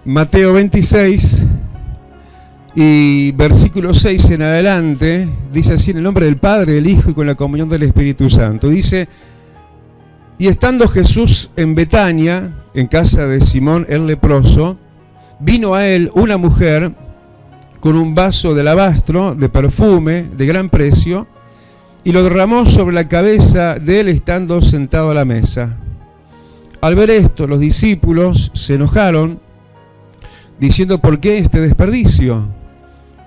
Mateo 26 y versículo 6 en adelante, dice así: en el nombre del Padre, del Hijo y con la comunión del Espíritu Santo. Dice: y estando Jesús en Betania, en casa de Simón el leproso, vino a él una mujer con un vaso de alabastro de perfume de gran precio, y lo derramó sobre la cabeza de él estando sentado a la mesa. Al ver esto, los discípulos se enojaron, diciendo: ¿por qué este desperdicio?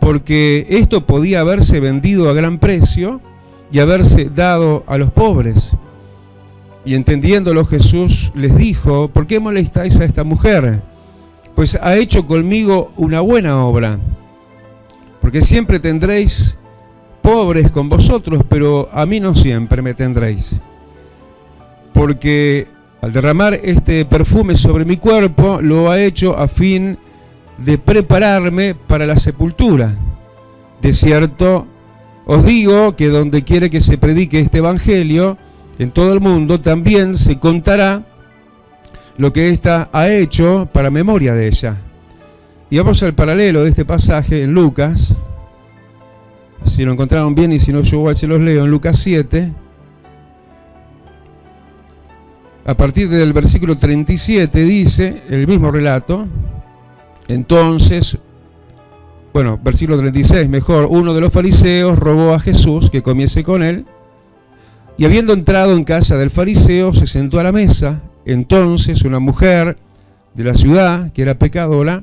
Porque esto podía haberse vendido a gran precio y haberse dado a los pobres. Y entendiéndolo, Jesús les dijo: ¿por qué molestáis a esta mujer? Pues ha hecho conmigo una buena obra. Porque siempre tendréis pobres con vosotros, pero a mí no siempre me tendréis. Porque al derramar este perfume sobre mi cuerpo, lo ha hecho a fin de prepararme para la sepultura. De cierto, os digo que donde quiera que se predique este evangelio, en todo el mundo también se contará lo que ésta ha hecho para memoria de ella. Y vamos al paralelo de este pasaje en Lucas. Si lo encontraron bien, y si no, yo igual se los leo. En Lucas 7, a partir del versículo 37, dice el mismo relato. Entonces, versículo 36, mejor, uno de los fariseos rogó a Jesús que comiese con él, y habiendo entrado en casa del fariseo, se sentó a la mesa. Entonces una mujer de la ciudad, que era pecadora,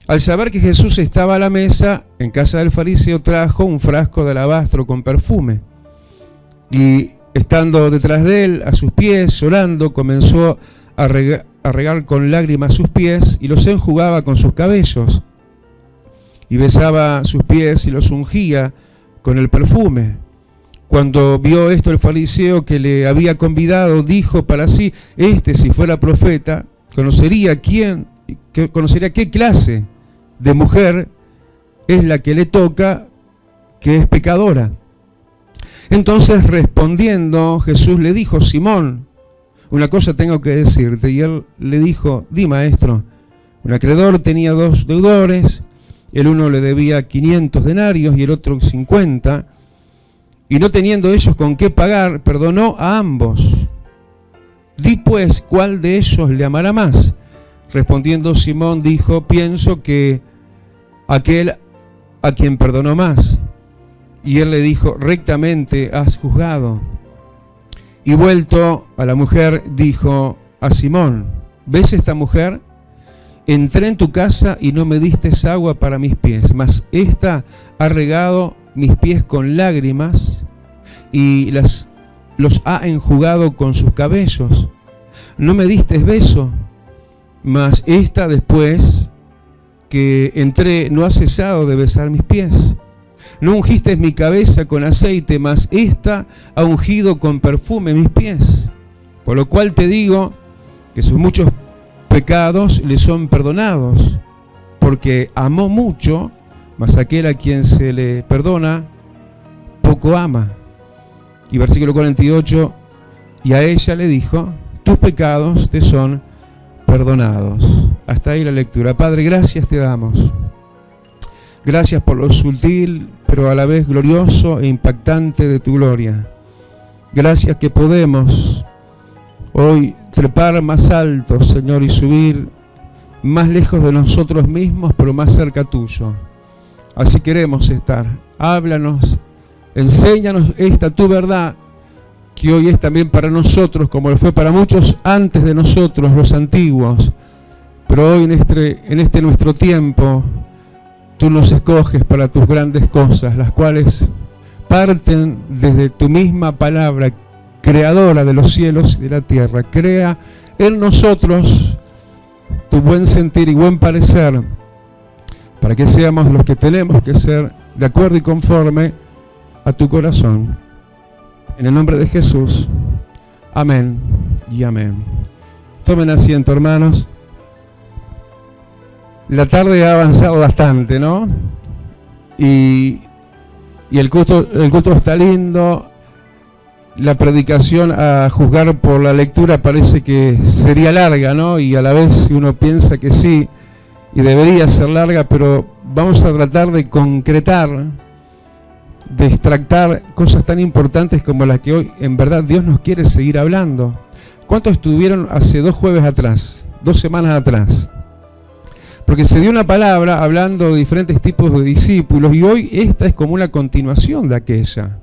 al saber que Jesús estaba a la mesa en casa del fariseo, trajo un frasco de alabastro con perfume, y estando detrás de él, a sus pies, llorando, comenzó a regar con lágrimas sus pies, y los enjugaba con sus cabellos, y besaba sus pies y los ungía con el perfume. Cuando vio esto el fariseo que le había convidado, dijo para sí: este, si fuera profeta, conocería qué clase de mujer es la que le toca, que es pecadora. Entonces, respondiendo, Jesús le dijo: Simón, una cosa tengo que decirte. Y él le dijo: di, maestro. Un acreedor tenía 2 deudores, el uno le debía 500 denarios y el otro 50, y no teniendo ellos con qué pagar, perdonó a ambos. Di pues, ¿cuál de ellos le amará más? Respondiendo Simón dijo: pienso que aquel a quien perdonó más. Y él le dijo: rectamente has juzgado. Y vuelto a la mujer, dijo a Simón: ¿ves esta mujer? Entré en tu casa y no me diste agua para mis pies, mas ésta ha regado mis pies con lágrimas y los ha enjugado con sus cabellos. No me diste beso, mas ésta, después que entré, no ha cesado de besar mis pies. No ungiste mi cabeza con aceite, mas ésta ha ungido con perfume mis pies. Por lo cual te digo que sus muchos pecados le son perdonados, porque amó mucho, mas aquel a quien se le perdona, poco ama. Y versículo 48, y a ella le dijo: tus pecados te son perdonados. Hasta ahí la lectura. Padre, gracias te damos. Gracias por lo sutil, pero a la vez glorioso e impactante de tu gloria. Gracias que podemos hoy trepar más alto, Señor, y subir más lejos de nosotros mismos, pero más cerca tuyo. Así queremos estar. Háblanos, enséñanos esta tu verdad, que hoy es también para nosotros, como lo fue para muchos antes de nosotros, los antiguos. Pero hoy en este nuestro tiempo, tú nos escoges para tus grandes cosas, las cuales parten desde tu misma palabra, creadora de los cielos y de la tierra. Crea en nosotros tu buen sentir y buen parecer, para que seamos los que tenemos que ser, de acuerdo y conforme a tu corazón. En el nombre de Jesús. Amén y amén. Tomen asiento, hermanos. La tarde ha avanzado bastante, ¿no? Y el culto está lindo. La predicación, a juzgar por la lectura, parece que sería larga, ¿no? Y a la vez uno piensa que sí, y debería ser larga, pero vamos a tratar de concretar, de extractar cosas tan importantes como las que hoy en verdad Dios nos quiere seguir hablando. ¿Cuántos estuvieron hace 2 jueves atrás, 2 semanas atrás? Porque se dio una palabra hablando de diferentes tipos de discípulos y hoy esta es como una continuación de aquella.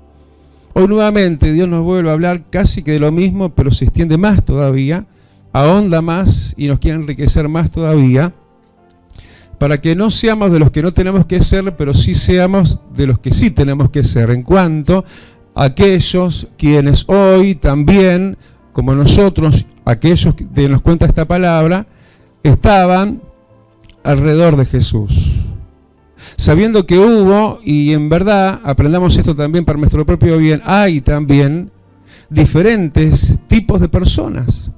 Hoy nuevamente Dios nos vuelve a hablar casi que de lo mismo, pero se extiende más todavía, ahonda más y nos quiere enriquecer más todavía, para que no seamos de los que no tenemos que ser, pero sí seamos de los que sí tenemos que ser, en cuanto a aquellos quienes hoy también, como nosotros, aquellos que nos cuenta esta palabra, estaban alrededor de Jesús. Sabiendo que hubo, y en verdad, aprendamos esto también para nuestro propio bien, hay también diferentes tipos de personas.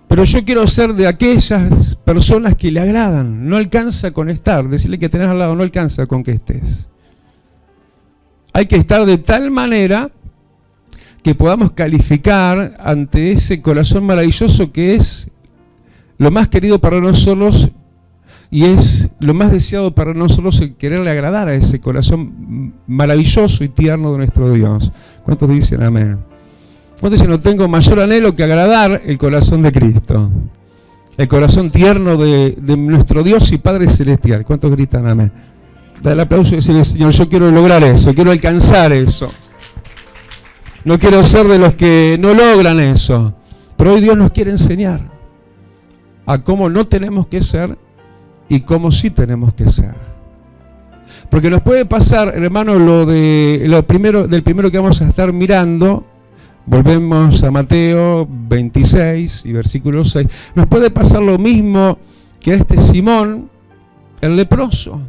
Pero yo quiero ser de aquellas personas que le agradan. No alcanza con estar. Decirle que tenés al lado no alcanza con que estés. Hay que estar de tal manera que podamos calificar ante ese corazón maravilloso que es lo más querido para nosotros y es lo más deseado para nosotros, el quererle agradar a ese corazón maravilloso y tierno de nuestro Dios. ¿Cuántos dicen amén? ¿Cuántos dicen no tengo mayor anhelo que agradar el corazón de Cristo? El corazón tierno de nuestro Dios y Padre Celestial. ¿Cuántos gritan amén? Da el aplauso y decirle, Señor, yo quiero lograr eso, quiero alcanzar eso. No quiero ser de los que no logran eso. Pero hoy Dios nos quiere enseñar a cómo no tenemos que ser y cómo sí tenemos que ser. Porque nos puede pasar, hermano, del primero que vamos a estar mirando. Volvemos a Mateo 26 y versículo 6. Nos puede pasar lo mismo que a este Simón, el leproso.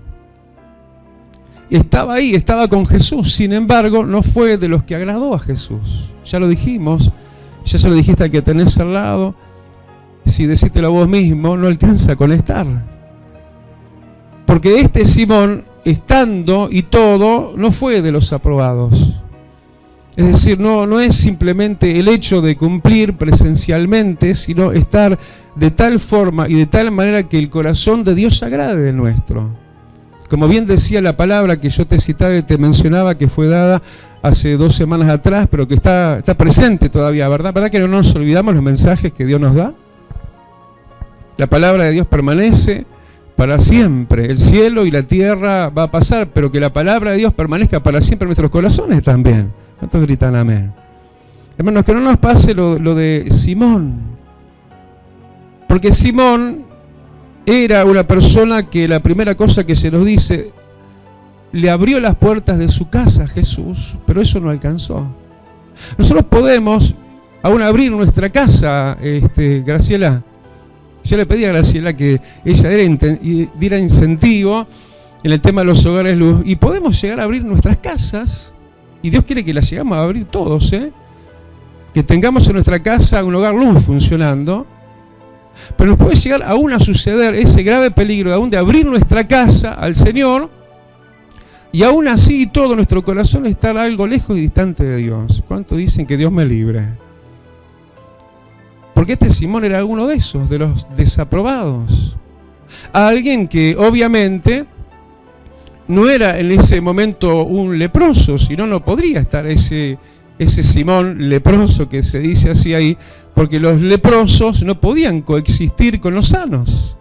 Estaba ahí, estaba con Jesús. Sin embargo, no fue de los que agradó a Jesús. Ya lo dijimos, ya se lo dijiste al que tenés al lado. Si decítelo a vos mismo, no alcanza con estar. Porque este Simón, estando y todo, no fue de los aprobados. Es decir, no es simplemente el hecho de cumplir presencialmente, sino estar de tal forma y de tal manera que el corazón de Dios agrade del nuestro. Como bien decía la palabra que yo te citaba y te mencionaba, que fue dada hace 2 semanas atrás, pero que está presente todavía, ¿verdad? ¿Verdad que no nos olvidamos los mensajes que Dios nos da? La palabra de Dios permanece para siempre. El cielo y la tierra va a pasar, pero que la palabra de Dios permanezca para siempre en nuestros corazones también. ¿Cuántos gritan amén? Hermanos, que no nos pase lo de Simón. Porque Simón era una persona que la primera cosa que se nos dice, le abrió las puertas de su casa a Jesús, pero eso no alcanzó. Nosotros podemos aún abrir nuestra casa, Graciela. Yo le pedí a Graciela que ella diera incentivo en el tema de los hogares luz, y podemos llegar a abrir nuestras casas. Y Dios quiere que las llegamos a abrir todos, que tengamos en nuestra casa un hogar luz funcionando. Pero nos puede llegar aún a suceder ese grave peligro aún de abrir nuestra casa al Señor y aún así todo nuestro corazón estar algo lejos y distante de Dios. ¿Cuántos dicen que Dios me libre? Porque este Simón era uno de esos, de los desaprobados. Alguien que obviamente no era en ese momento un leproso, sino no podría estar ese Simón leproso que se dice así ahí, porque los leprosos no podían coexistir con los sanos.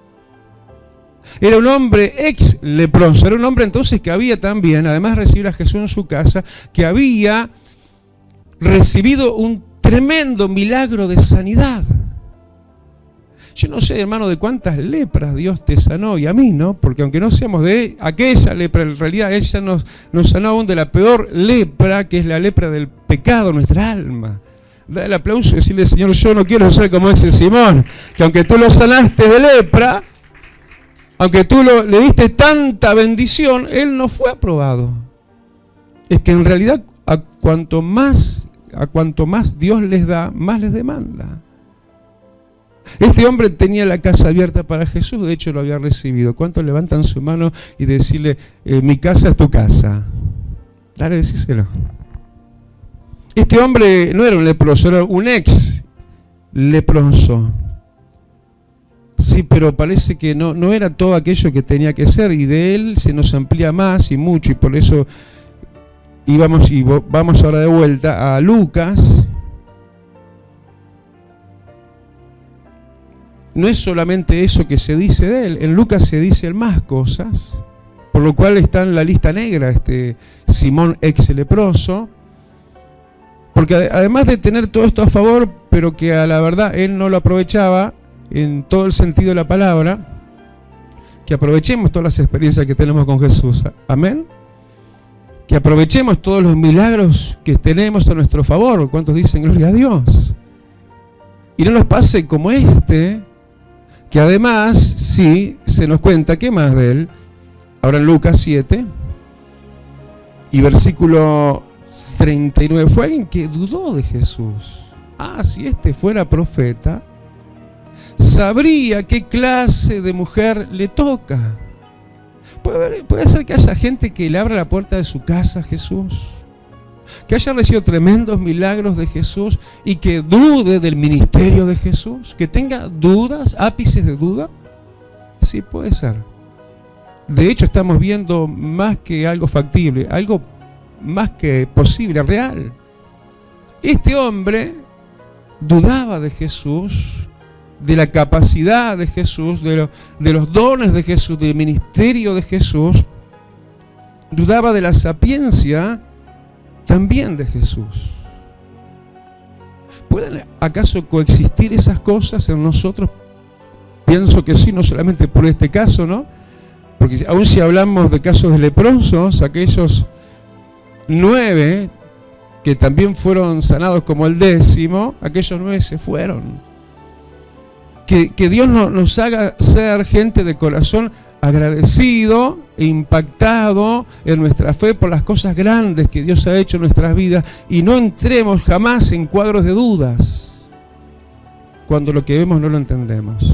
Era un hombre ex leproso, era un hombre entonces que había también, además de recibir a Jesús en su casa, que había recibido un tremendo milagro de sanidad. Yo no sé, hermano, de cuántas lepras Dios te sanó, y a mí, ¿no? Porque aunque no seamos de aquella lepra, en realidad Él ya nos sanó aún de la peor lepra, que es la lepra del pecado, nuestra alma. Da el aplauso y decirle, Señor, yo no quiero ser como ese Simón, que aunque tú lo sanaste de lepra, aunque tú le diste tanta bendición, Él no fue aprobado. Es que en realidad a cuanto más Dios les da, más les demanda. Este hombre tenía la casa abierta para Jesús, de hecho lo había recibido. ¿Cuántos levantan su mano y decirle, mi casa es tu casa? Dale, decíselo. Este hombre no era un leproso, era un ex leproso. Sí, pero parece que no era todo aquello que tenía que ser, y de él se nos amplía más y mucho, y por eso vamos ahora de vuelta a Lucas. No es solamente eso que se dice de él, en Lucas se dicen más cosas, por lo cual está en la lista negra Simón ex leproso, porque además de tener todo esto a favor, pero que a la verdad él no lo aprovechaba en todo el sentido de la palabra, que aprovechemos todas las experiencias que tenemos con Jesús, amén, que aprovechemos todos los milagros que tenemos a nuestro favor. ¿Cuántos dicen gloria a Dios? Y no nos pase como que además, sí, se nos cuenta que más de él, ahora en Lucas 7, y versículo 39, fue alguien que dudó de Jesús. Si fuera profeta, sabría qué clase de mujer le toca. Puede ser que haya gente que le abra la puerta de su casa a Jesús, que haya recibido tremendos milagros de Jesús y que dude del ministerio de Jesús, que tenga dudas, ápices de duda. Sí, puede ser. De hecho, estamos viendo más que algo factible, algo más que posible, real. Este hombre dudaba de Jesús, de la capacidad de Jesús, de los dones de Jesús, del ministerio de Jesús. Dudaba de la sapiencia también de Jesús. ¿Pueden acaso coexistir esas cosas en nosotros? Pienso que sí, no solamente por este caso, ¿no? Porque aún si hablamos de casos de leprosos, aquellos 9 que también fueron sanados como el 10º, aquellos 9 se fueron. Que Dios nos haga ser gente de corazón agradecido e impactado en nuestra fe por las cosas grandes que Dios ha hecho en nuestras vidas, y no entremos jamás en cuadros de dudas cuando lo que vemos no lo entendemos.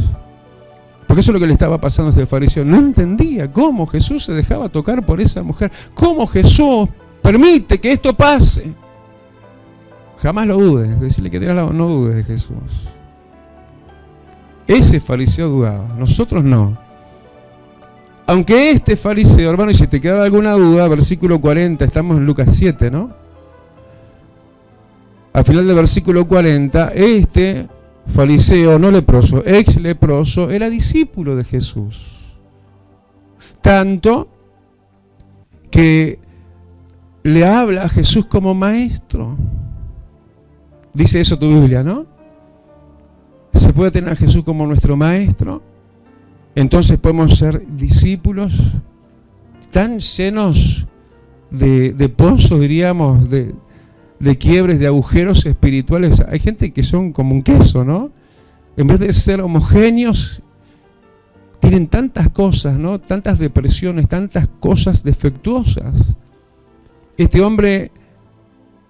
Porque eso es lo que le estaba pasando a este fariseo. No entendía cómo Jesús se dejaba tocar por esa mujer, cómo Jesús permite que esto pase. Jamás lo dudes, decirle que tiene al lado, no dudes de Jesús. Ese fariseo dudaba, nosotros no. Aunque este fariseo, hermano, y si te queda alguna duda, versículo 40, estamos en Lucas 7, ¿no? Al final del versículo 40, este fariseo, no leproso, ex leproso, era discípulo de Jesús. Tanto que le habla a Jesús como maestro. Dice eso tu Biblia, ¿no? Se puede tener a Jesús como nuestro maestro. Entonces podemos ser discípulos tan llenos de pozos, diríamos, de quiebres, de agujeros espirituales. Hay gente que son como un queso, ¿no? En vez de ser homogéneos, tienen tantas cosas, ¿no? Tantas depresiones, tantas cosas defectuosas. Este hombre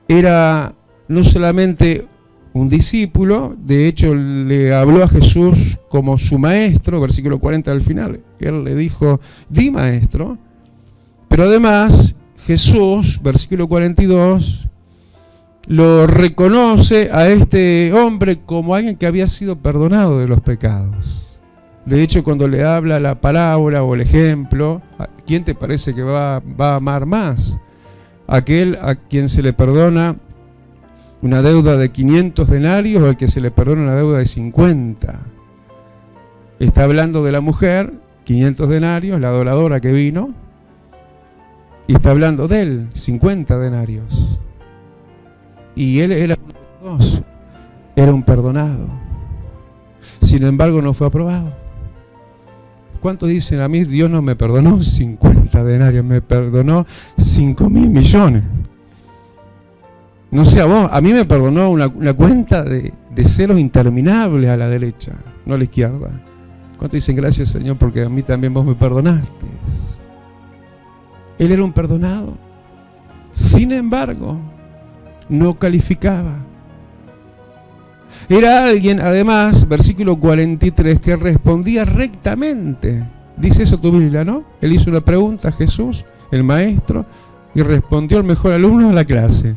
era no solamente un discípulo, de hecho le habló a Jesús como su maestro, versículo 40 al final. Él le dijo, di maestro. Pero además Jesús, versículo 42, lo reconoce a este hombre como alguien que había sido perdonado de los pecados. De hecho, cuando le habla la parábola o el ejemplo, ¿quién te parece que va a amar más? Aquel a quien se le perdona una deuda de 500 denarios o al que se le perdona una deuda de 50. Está hablando de la mujer, 500 denarios, la adoradora que vino, y está hablando de él, 50 denarios. Y él era uno de los dos, era un perdonado. Sin embargo, no fue aprobado. ¿Cuántos dicen a mí, Dios no me perdonó 50 denarios, me perdonó 5.000 millones? No sé a vos, a mí me perdonó una cuenta de ceros interminables a la derecha, no a la izquierda. ¿Cuántos dicen gracias, Señor, porque a mí también vos me perdonaste? Él era un perdonado. Sin embargo, no calificaba. Era alguien, además, versículo 43, que respondía rectamente. Dice eso tu Biblia, ¿no? Él hizo una pregunta a Jesús, el maestro, y respondió el mejor alumno de la clase.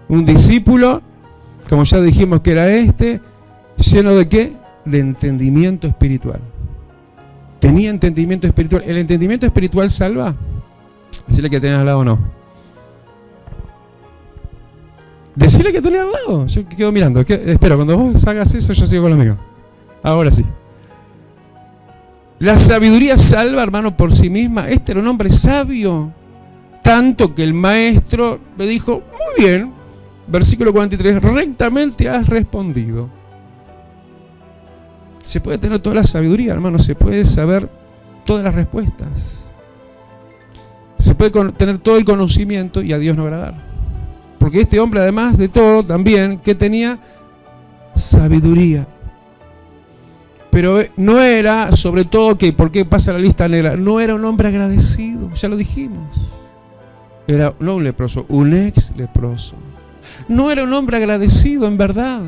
Un discípulo, como ya dijimos que era lleno de ¿qué? de entendimiento espiritual. Tenía entendimiento espiritual. ¿El entendimiento espiritual salva? Decirle que tenés al lado o no. Decirle que tenés al lado. Yo quedo mirando. Espero, cuando vos hagas eso, yo sigo con lo mío. Ahora sí. La sabiduría salva, hermano, por sí misma. Este era un hombre sabio. Tanto que el maestro le dijo, muy bien, versículo 43, rectamente has respondido. Se puede tener toda la sabiduría, hermano, se puede saber todas las respuestas. Se puede tener todo el conocimiento y a Dios no agradar. Porque este hombre, además de todo, también, que tenía sabiduría. Pero no era, sobre todo, que ¿por qué pasa la lista negra? No era un hombre agradecido, ya lo dijimos. Era no un leproso, un ex leproso. No era un hombre agradecido, en verdad.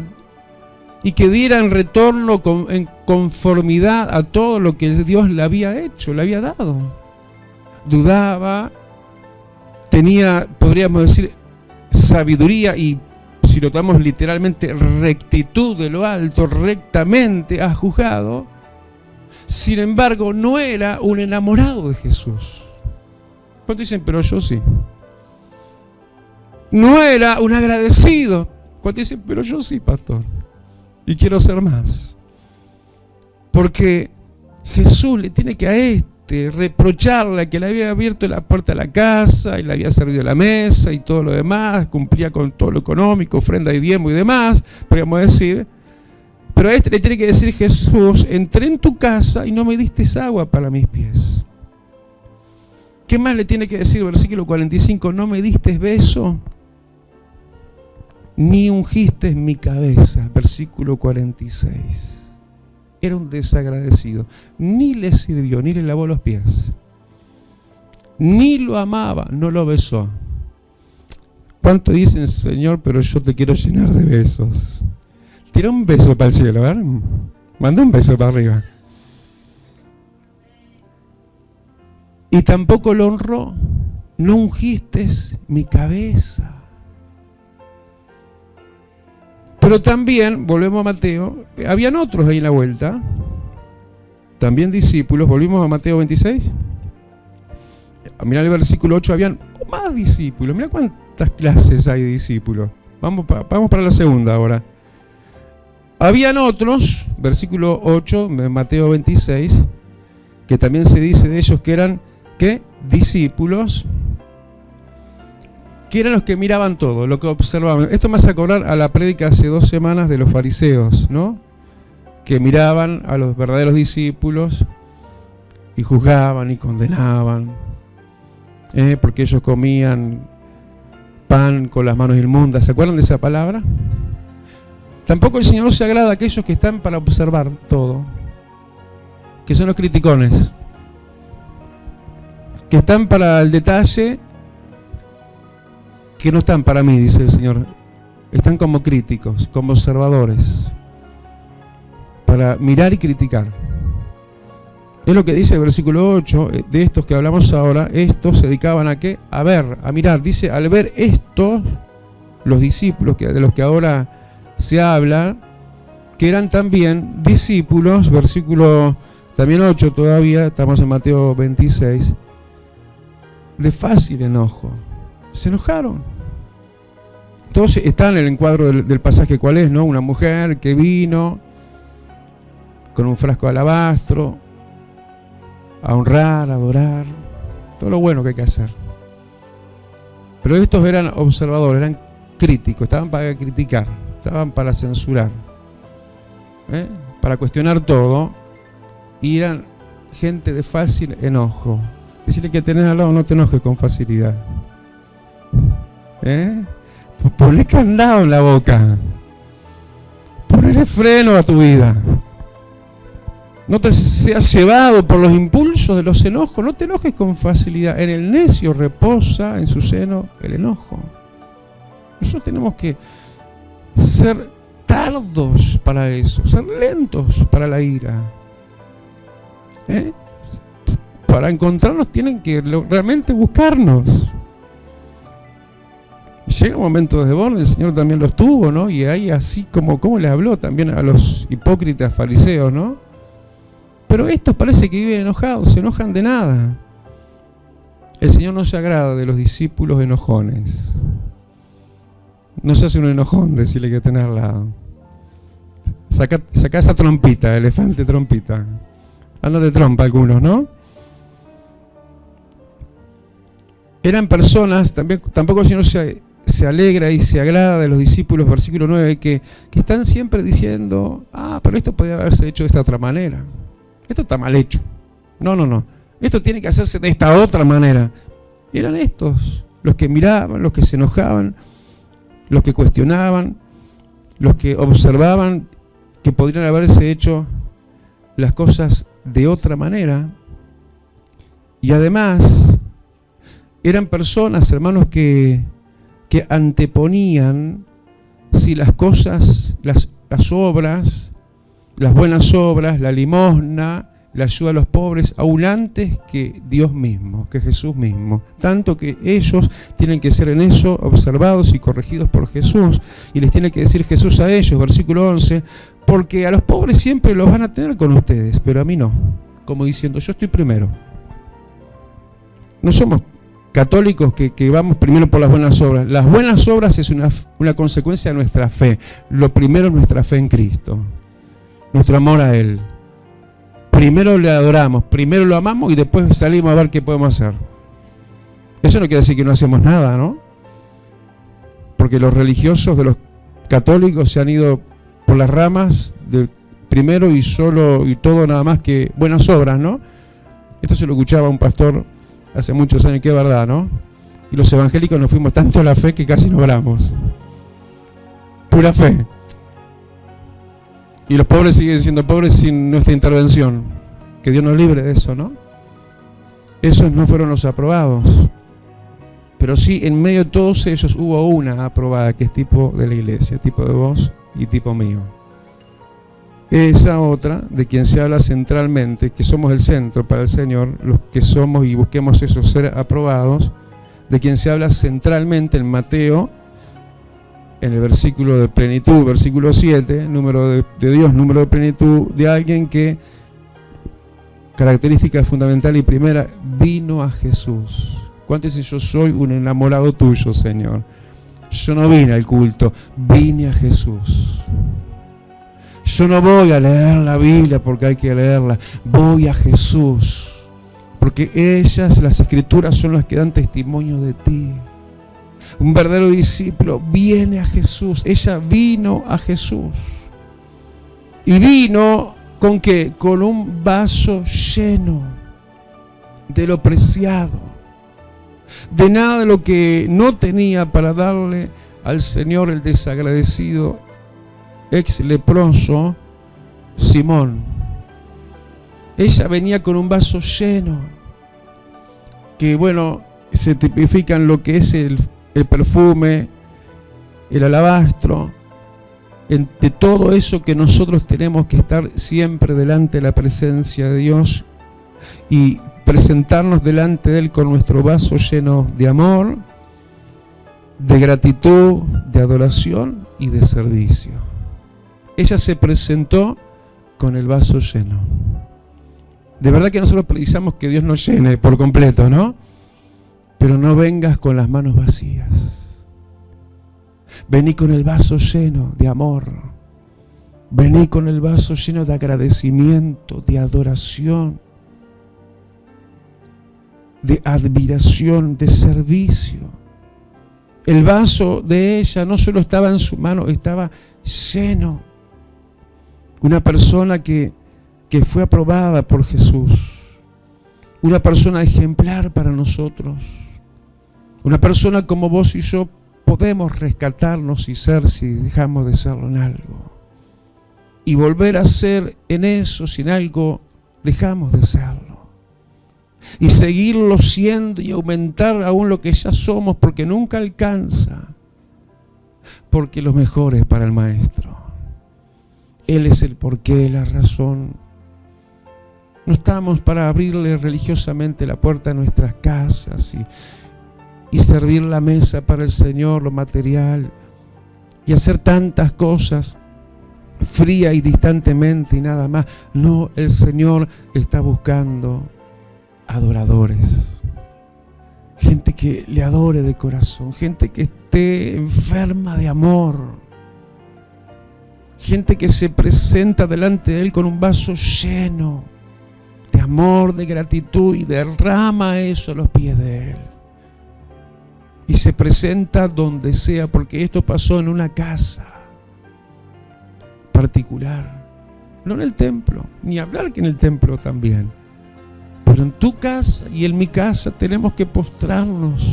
Y que diera en retorno en conformidad a todo lo que Dios le había hecho, le había dado. Dudaba, tenía, podríamos decir, sabiduría y, si lo tomamos literalmente, rectitud de lo alto, rectamente ha juzgado. Sin embargo, no era un enamorado de Jesús. ¿Cuántos dicen, pero yo sí? No era un agradecido. ¿Cuántos dicen, pero yo sí, pastor? Y quiero ser más. Porque Jesús le tiene que a reprocharle que le había abierto la puerta a la casa y le había servido la mesa y todo lo demás, cumplía con todo lo económico, ofrenda y diezmo y demás, podríamos decir. Pero a le tiene que decir, Jesús, entré en tu casa y no me diste agua para mis pies. ¿Qué más le tiene que decir? Versículo 45, no me diste beso, ni ungiste mi cabeza. Versículo 46. Era un desagradecido. Ni le sirvió, ni le lavó los pies. Ni lo amaba, no lo besó. ¿Cuánto dicen, Señor, pero yo te quiero llenar de besos? Tira un beso para el cielo, ¿verdad? Manda un beso para arriba. Y tampoco lo honró. No ungiste mi cabeza. Pero también, volvemos a Mateo, habían otros ahí en la vuelta, también discípulos. Volvimos a Mateo 26. Mirá el versículo 8, habían más discípulos. Mirá cuántas clases hay de discípulos. Vamos para la segunda ahora. Habían otros, versículo 8 de Mateo 26, que también se dice de ellos que eran, ¿qué? Discípulos, que eran los que miraban todo, lo que observaban. Esto me hace acordar a la prédica hace 2 semanas de los fariseos, ¿no? Que miraban a los verdaderos discípulos y juzgaban y condenaban, porque ellos comían pan con las manos inmundas. ¿Se acuerdan de esa palabra? Tampoco el Señor se agrada a aquellos que están para observar todo, que son los criticones, que están para el detalle, que no están para mí, dice el Señor. Están como críticos, como observadores, para mirar y criticar. Es lo que dice el versículo 8, de estos que hablamos ahora. Estos se dedicaban a ¿qué? A ver, a mirar. Dice, al ver estos, los discípulos de los que ahora se habla, que eran también discípulos, versículo también 8 todavía, estamos en Mateo 26, de fácil enojo. Se enojaron. Entonces está en el encuadro del pasaje, ¿cuál es? ¿No? Una mujer que vino con un frasco de alabastro a honrar, a adorar, todo lo bueno que hay que hacer. Pero estos eran observadores, eran críticos, estaban para criticar, estaban para censurar, para cuestionar todo, y eran gente de fácil enojo. Decirle que tenés al lado, no te enojes con facilidad. Ponle candado en la boca. Ponle freno a tu vida. No te seas llevado por los impulsos de los enojos. No te enojes con facilidad. En el necio reposa en su seno el enojo. Nosotros tenemos que ser tardos para eso, ser lentos para la ira. Para encontrarnos tienen que realmente buscarnos. llega un momento de desborde, el Señor también los tuvo, ¿no? Y ahí así como le habló también a los hipócritas fariseos, ¿no? Pero estos parece que viven enojados, se enojan de nada. El Señor no se agrada de los discípulos enojones. No se hace un enojón decirle que tenés al lado. Saca esa trompita, elefante trompita. Anda de trompa algunos, ¿no? Eran personas, tampoco el Señor se alegra y se agrada de los discípulos, versículo 9, que están siempre diciendo, pero esto podría haberse hecho de esta otra manera. Esto está mal hecho. No. Esto tiene que hacerse de esta otra manera. Eran estos, los que miraban, los que se enojaban, los que cuestionaban, los que observaban que podrían haberse hecho las cosas de otra manera. Y además, eran personas, hermanos, que anteponían si las cosas, las obras, las buenas obras, la limosna, la ayuda a los pobres, aún antes que Dios mismo, que Jesús mismo. Tanto que ellos tienen que ser en eso observados y corregidos por Jesús. Y les tiene que decir Jesús a ellos, versículo 11, porque a los pobres siempre los van a tener con ustedes, pero a mí no. Como diciendo, yo estoy primero. No somos católicos que vamos primero por las buenas obras. Las buenas obras es una consecuencia de nuestra fe. Lo primero es nuestra fe en Cristo, nuestro amor a Él. Primero le adoramos, primero lo amamos y después salimos a ver qué podemos hacer. Eso no quiere decir que no hacemos nada, ¿no? Porque los religiosos de los católicos se han ido por las ramas de primero y solo y todo nada más que buenas obras, ¿no? Esto se lo escuchaba un pastor hace muchos años, que es verdad, ¿no? Y los evangélicos nos fuimos tanto a la fe que casi no oramos. Pura fe. Y los pobres siguen siendo pobres sin nuestra intervención. Que Dios nos libre de eso, ¿no? Esos no fueron los aprobados. Pero sí, en medio de todos ellos hubo una aprobada, que es tipo de la iglesia, tipo de vos y tipo mío. Esa otra, de quien se habla centralmente, que somos el centro para el Señor, los que somos y busquemos eso, ser aprobados, de quien se habla centralmente en Mateo, en el versículo de plenitud, versículo 7, número de Dios, número de plenitud, de alguien que, característica fundamental y primera, vino a Jesús. ¿Cuántos dicen, yo soy un enamorado tuyo, Señor? Yo no vine al culto, vine a Jesús. Yo no voy a leer la Biblia porque hay que leerla, voy a Jesús. Porque ellas, las Escrituras, son las que dan testimonio de ti. Un verdadero discípulo viene a Jesús. Ella vino a Jesús. Y vino ¿con qué? Con un vaso lleno de lo preciado. De nada de lo que no tenía para darle al Señor el desagradecido ex leproso Simón. Ella venía con un vaso lleno. Que bueno, se tipifican lo que es el perfume, el alabastro, de todo eso que nosotros tenemos que estar siempre delante de la presencia de Dios y presentarnos delante de Él con nuestro vaso lleno de amor, de gratitud, de adoración y de servicio. Ella se presentó con el vaso lleno. De verdad que nosotros precisamos que Dios nos llene por completo, ¿no? Pero no vengas con las manos vacías. Vení con el vaso lleno de amor. Vení con el vaso lleno de agradecimiento, de adoración, de admiración, de servicio. El vaso de ella no solo estaba en su mano, estaba lleno. Una persona que fue aprobada por Jesús. Una persona ejemplar para nosotros. Una persona como vos y yo podemos rescatarnos y ser si dejamos de serlo en algo. Y volver a ser en eso si en algo dejamos de serlo. Y seguirlo siendo y aumentar aún lo que ya somos porque nunca alcanza. Porque lo mejor es para el Maestro. Él es el porqué, la razón. No estamos para abrirle religiosamente la puerta a nuestras casas y servir la mesa para el Señor, lo material, y hacer tantas cosas fría y distantemente y nada más. No, el Señor está buscando adoradores, gente que le adore de corazón, gente que esté enferma de amor, gente que se presenta delante de Él con un vaso lleno de amor, de gratitud, y derrama eso a los pies de Él. Y se presenta donde sea, porque esto pasó en una casa particular, no en el templo, ni hablar que en el templo también, pero en tu casa y en mi casa tenemos que postrarnos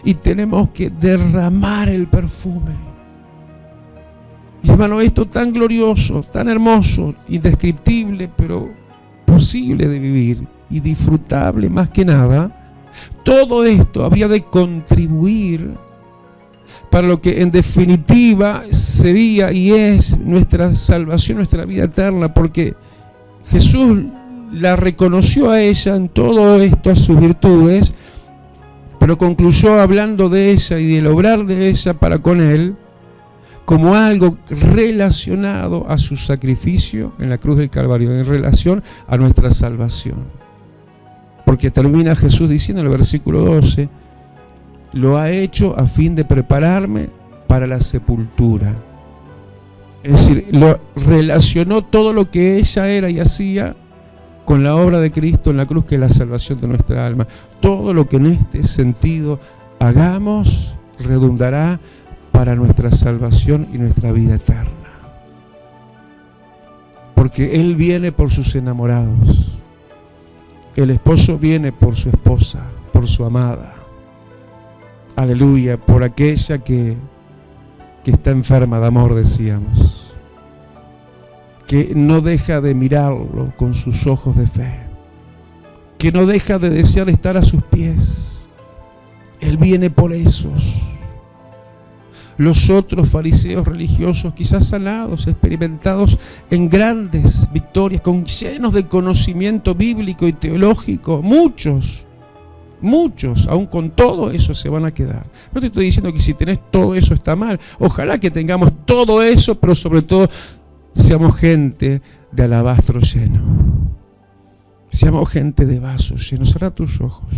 y tenemos que derramar el perfume. Y hermano, esto tan glorioso, tan hermoso, indescriptible, pero posible de vivir y disfrutable más que nada, todo esto habría de contribuir para lo que en definitiva sería y es nuestra salvación, nuestra vida eterna, porque Jesús la reconoció a ella en todo esto, a sus virtudes, pero concluyó hablando de ella y del obrar de ella para con Él como algo relacionado a su sacrificio en la cruz del Calvario, en relación a nuestra salvación. Porque termina Jesús diciendo en el versículo 12, lo ha hecho a fin de prepararme para la sepultura. Es decir, lo relacionó todo lo que ella era y hacía con la obra de Cristo en la cruz, que es la salvación de nuestra alma. Todo lo que en este sentido hagamos redundará para nuestra salvación y nuestra vida eterna. Porque Él viene por sus enamorados. El esposo viene por su esposa, por su amada. Aleluya, por aquella que está enferma de amor, decíamos. Que no deja de mirarlo con sus ojos de fe. Que no deja de desear estar a sus pies. Él viene por esos. Los otros fariseos religiosos, quizás sanados, experimentados en grandes victorias, llenos de conocimiento bíblico y teológico, muchos, aún con todo eso se van a quedar. No te estoy diciendo que si tenés todo eso está mal. Ojalá que tengamos todo eso, pero sobre todo seamos gente de alabastro lleno. Seamos gente de vaso lleno. Cerrá tus ojos.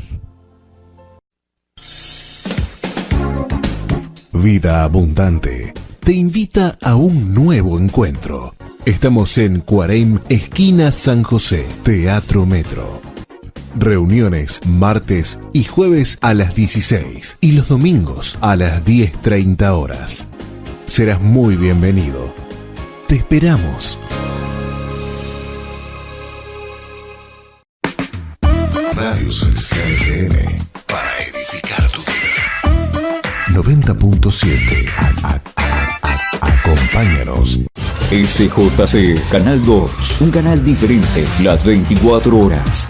Vida Abundante te invita a un nuevo encuentro. Estamos en Cuareim, esquina San José, Teatro Metro. Reuniones martes y jueves a las 16 y los domingos a las 10:30 horas. Serás muy bienvenido. Te esperamos. Radio Celestial FM, para edificar tu vida. 90.7. Acompáñanos. SJC, Canal 2, un canal diferente, las 24 horas.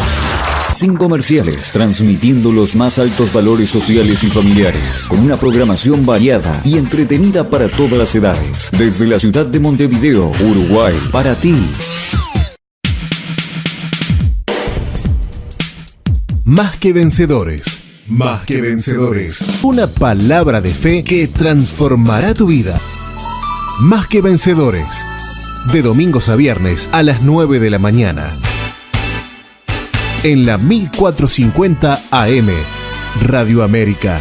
Sin comerciales, transmitiendo los más altos valores sociales y familiares, con una programación variada y entretenida para todas las edades. Desde la ciudad de Montevideo, Uruguay, para ti. Más que vencedores. Más que vencedores. Una palabra de fe que transformará tu vida. Más que vencedores. De domingos a viernes a las 9 de la mañana. En la 1450 AM. Radio América.